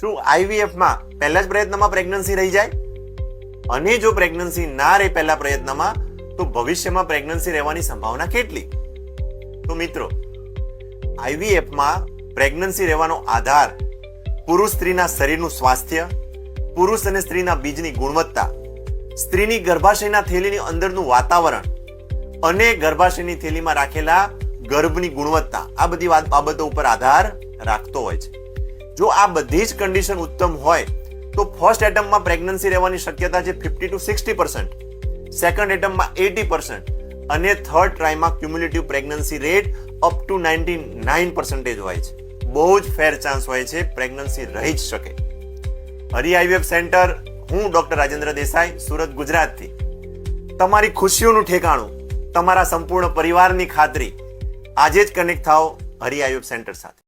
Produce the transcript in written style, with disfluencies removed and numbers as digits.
શું આઈવીએફમાં પહેલા જ પ્રયત્નમાં પ્રેગ્નન્સી રહી જાય? અને જો પ્રેગ્નન્સી ના રહે પહેલા પ્રયત્નમાં, તો ભવિષ્યમાં પ્રેગ્નન્સી રહેવાની સંભાવના કેટલી? તો મિત્રો, આઈવીએફમાં પ્રેગ્નન્સી રહેવાનો આધાર પુરુષ સ્ત્રીના શરીરનું સ્વાસ્થ્ય, પુરુષ અને સ્ત્રીના બીજની ગુણવત્તા, સ્ત્રીની ગર્ભાશયના થેલીની અંદરનું વાતાવરણ અને ગર્ભાશયની થેલીમાં રાખેલા ગર્ભની ગુણવત્તા, આ બધી બાબતો ઉપર આધાર રાખતો હોય છે. જો આ બધી જ કન્ડિશન ઉત્તમ હોય તો ફર્સ્ટ એટમ્પમાં પ્રેગ્નન્સી રહેવાની શક્યતા છે 50 to 60%, સેકન્ડ એટમ્પમાં 80% અને થર્ડ ટ્રાયમાં cumulative pregnancy rate up to 99% હોય છે. બહુ જ ફેર ચાન્સ હોય છે પ્રેગ્નન્સી રહી જ શકે. હરિ આઈવીએફ સેન્ટર, હું ડોક્ટર રાજેન્દ્ર દેસાઈ, સુરત, ગુજરાતથી. તમારી ખુશીઓનું ઠેકાણું, તમારા સંપૂર્ણ પરિવારની ખાતરી. આજે જ કનેક્ટ થાઓ હરિ આઈવીએફ સેન્ટર સાથે.